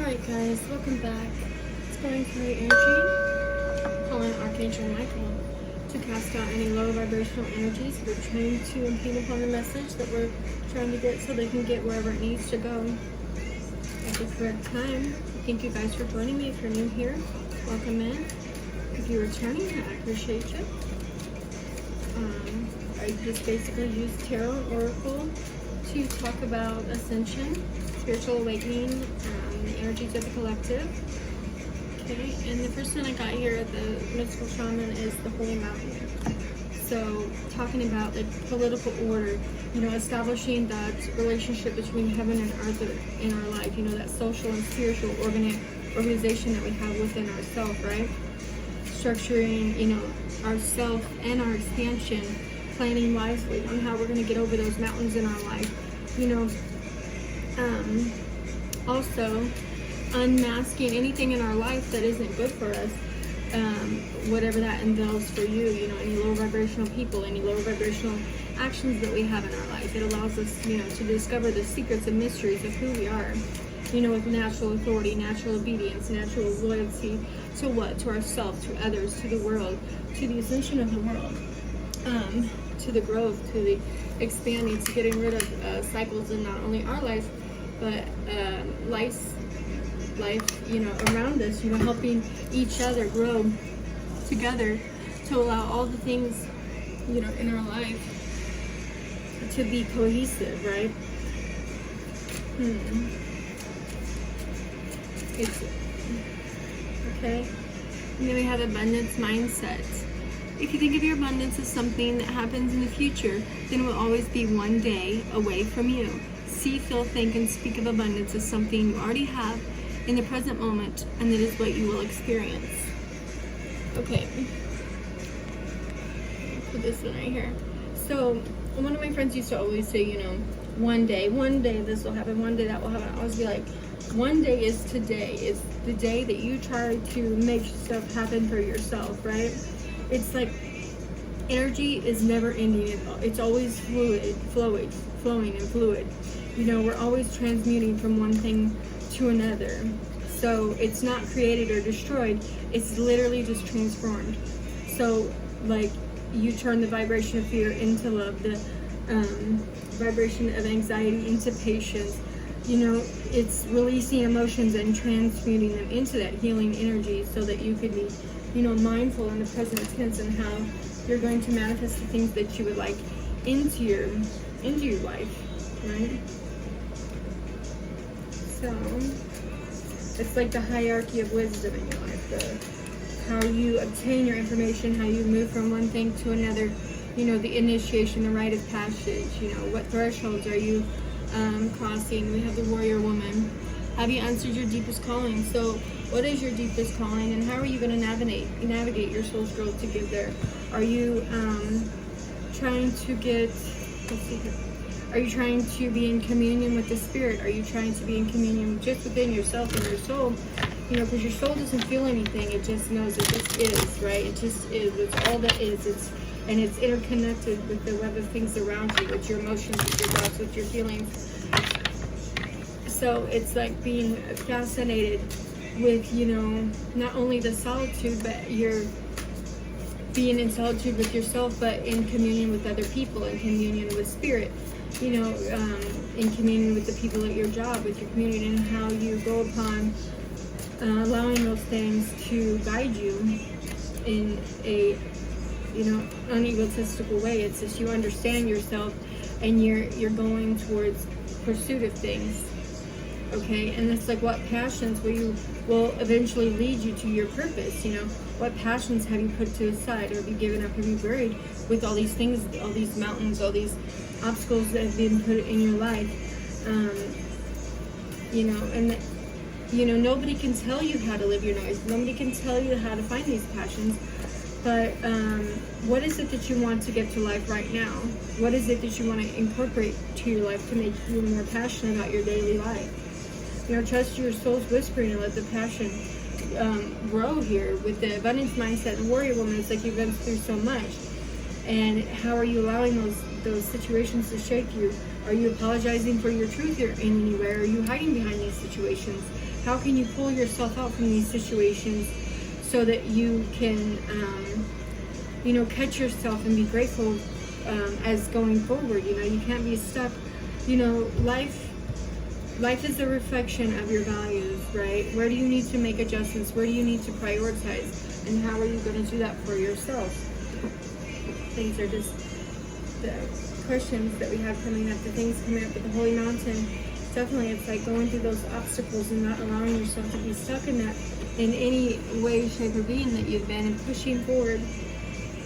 Alright guys, welcome back. It's going through energy. Calling Archangel Michael to cast out any low vibrational energies we're trying to impede upon the message that we're trying to get so they can get wherever it needs to go at the correct time. Thank you guys for joining me. If you're new here, welcome in. If you're returning, I appreciate you. I just basically use Tarot and Oracle to talk about ascension, spiritual awakening, the energies of the collective. Okay, and the first one I got here at the mystical shaman is the Holy Mountain. So talking about the political order, establishing that relationship between heaven and earth in our life, that social and spiritual organization that we have within ourselves, right? Structuring, ourself and our expansion, planning wisely on how we're going to get over those mountains in our life. Also unmasking anything in our life that isn't good for us, whatever that involves for you, any low vibrational people, any low vibrational actions that we have in our life. It allows us, to discover the secrets and mysteries of who we are, with natural authority, natural obedience, natural loyalty to what? To ourselves, to others, to the world, to the ascension of the world, to the growth, to the expanding, to getting rid of cycles in not only our life, but life, around us, helping each other grow together to allow all the things, in our life to be cohesive, right? It's okay. And then we have abundance mindset. If you think of your abundance as something that happens in the future, then it will always be one day away from you. See, feel, think, and speak of abundance as something you already have in the present moment, and that is what you will experience. Okay. Put this one right here. So, one of my friends used to always say, one day this will happen, one day that will happen. I always be like, one day is today. It's the day that you try to make stuff happen for yourself, right? It's like energy is never ending. It's always flowing and fluid. We're always transmuting from one thing to another. So it's not created or destroyed. It's literally just transformed. So like you turn the vibration of fear into love, the vibration of anxiety into patience. It's releasing emotions and transmuting them into that healing energy so that you could be, mindful in the present tense and how you're going to manifest the things that you would like into your life, right? So it's like the hierarchy of wisdom in your life, how you obtain your information, how you move from one thing to another, the initiation, the rite of passage, what thresholds are you crossing. We have the warrior woman. Have you answered your deepest calling? So what is your deepest calling, and how are you going to navigate your soul's growth to get there? Are you trying to get, let's see here. Are you trying to be in communion with the spirit? Are you trying to be in communion just within yourself and your soul? Because your soul doesn't feel anything. It just knows. It just is, right? It just is. It's all that is. And it's interconnected with the web of things around you, with your emotions, with your thoughts, with your feelings. So it's like being fascinated with, not only the solitude, but you're being in solitude with yourself, but in communion with other people, in communion with spirit, in communion with the people at your job, with your community, and how you go upon allowing those things to guide you in a unegotistical way. It's just you understand yourself and you're going towards pursuit of things. Okay, and it's like what passions will eventually lead you to your purpose. What passions have you put to the side, or have you given up, have you buried with all these things, all these mountains, all these obstacles that have been put in your life? Nobody can tell you how to live your life. Nobody can tell you how to find these passions. But what is it that you want to get to life right now? What is it that you want to incorporate to your life to make you more passionate about your daily life? Trust your soul's whispering and let the passion grow here. With the abundance mindset and warrior woman, it's like you've been through so much. And how are you allowing those situations to shake you? Are you apologizing for your truth in any way? Are you hiding behind these situations? How can you pull yourself out from these situations so that you can, you know, catch yourself and be grateful as going forward. You know, you can't be stuck. You know, life is a reflection of your values, right? Where do you need to make adjustments? Where do you need to prioritize? And how are you going to do that for yourself? Things are just the questions that we have coming up, the things coming up with the Holy Mountain. Definitely, it's like going through those obstacles and not allowing yourself to be stuck in that in any way, shape, or being that you've been, and pushing forward.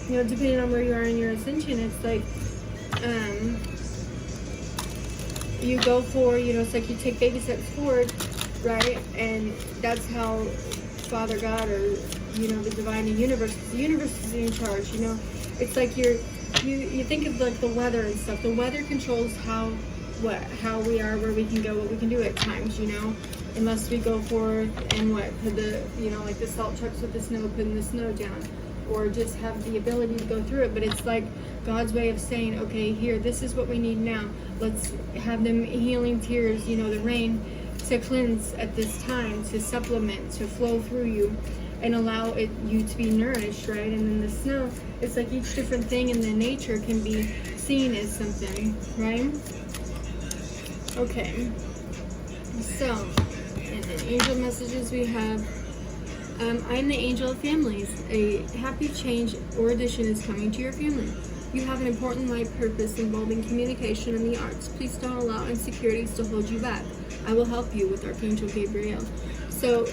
You know, depending on where you are in your ascension, it's like you go for, you know, it's like you take baby steps forward, right? And that's how Father God, or, you know, the divine, the universe is in charge. You know, it's like you think of like the weather and stuff. The weather controls how we are, where we can go, what we can do at times, you know, unless we go forth and put the, you know, like the salt trucks with the snow, putting the snow down, or just have the ability to go through it. But it's like God's way of saying, okay, here, this is what we need now. Let's have them healing tears, you know, the rain to cleanse at this time, to supplement, to flow through you and allow you to be nourished, right? And then the snow, it's like each different thing in the nature can be seen as something, right? Okay, so in the angel messages we have, I'm the angel of families. A happy change or addition is coming to your family. You have an important life purpose involving communication and the arts. Please don't allow insecurities to hold you back. I will help you with Archangel Gabriel. So,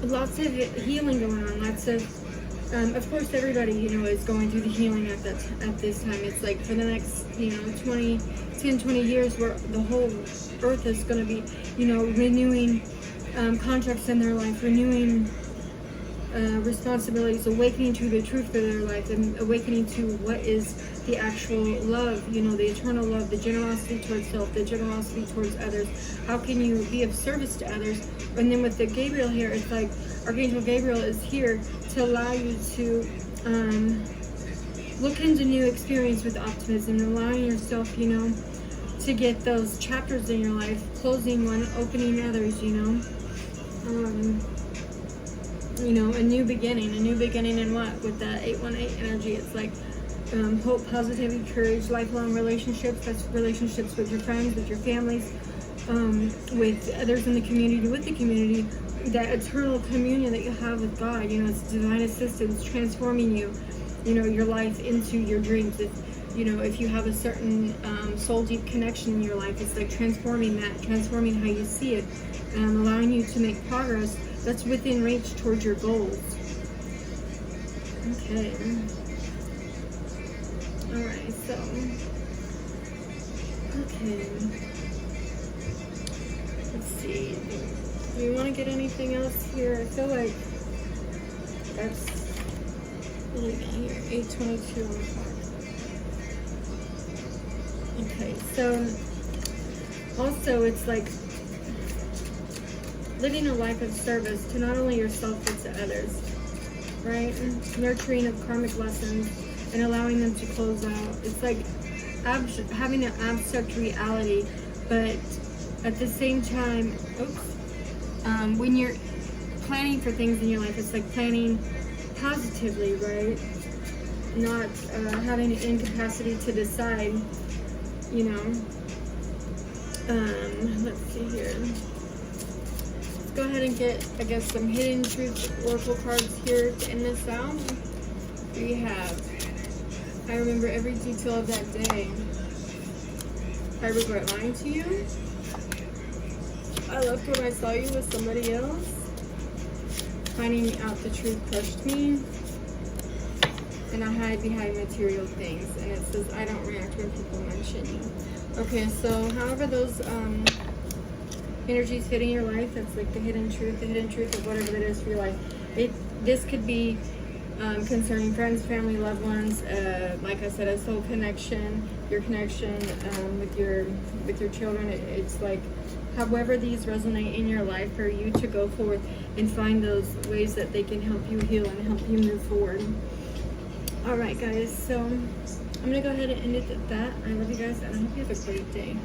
lots of healing going on, lots of course, everybody, you know, is going through the healing at this time. It's like for the next, you know, 20 years, where the whole earth is going to be, you know, renewing contracts in their life, renewing responsibilities, awakening to the truth of their life, and awakening to what is the actual love, you know, the eternal love, the generosity towards self, the generosity towards others. How can you be of service to others? And then with the Gabriel here, it's like Archangel Gabriel is here to allow you to look into new experience with optimism, allowing yourself, you know, to get those chapters in your life, closing one, opening others, you know. You know, a new beginning in what? With the 818 energy, it's like hope, positivity, courage, lifelong relationships. That's relationships with your friends, with your families, with others in the community, with the community, that eternal communion that you have with God. You know, it's divine assistance transforming you, you know, your life into your dreams. You know, if you have a certain soul deep connection in your life, it's like transforming how you see it, allowing you to make progress that's within reach towards your goals. Okay. Alright, so. Okay. Let's see. Do you want to get anything else here? I feel like that's. What do we got here? 8:22 on the clock. Okay, so. Also, it's like living a life of service to not only yourself but to others, right? Nurturing of karmic lessons and allowing them to close out. It's like having an abstract reality, but at the same time, when you're planning for things in your life, it's like planning positively, right? Not having an incapacity to decide, you know. Let's see here. Go ahead and get, I guess, some hidden truth oracle cards here to end this out. We have, I remember every detail of that day. I regret lying to you. I left when I saw you with somebody else. Finding out the truth crushed me. And I hide behind material things. And it says, I don't react when people mention you. Okay, so however those energies hitting your life, that's like the hidden truth of whatever it is for your life. This could be concerning friends, family, loved ones, like I said, a soul connection, your connection with your children. It's like however these resonate in your life, for you to go forth and find those ways that they can help you heal and help you move forward. Alright guys, so I'm gonna go ahead and end it at that. I love you guys and I hope you have a great day.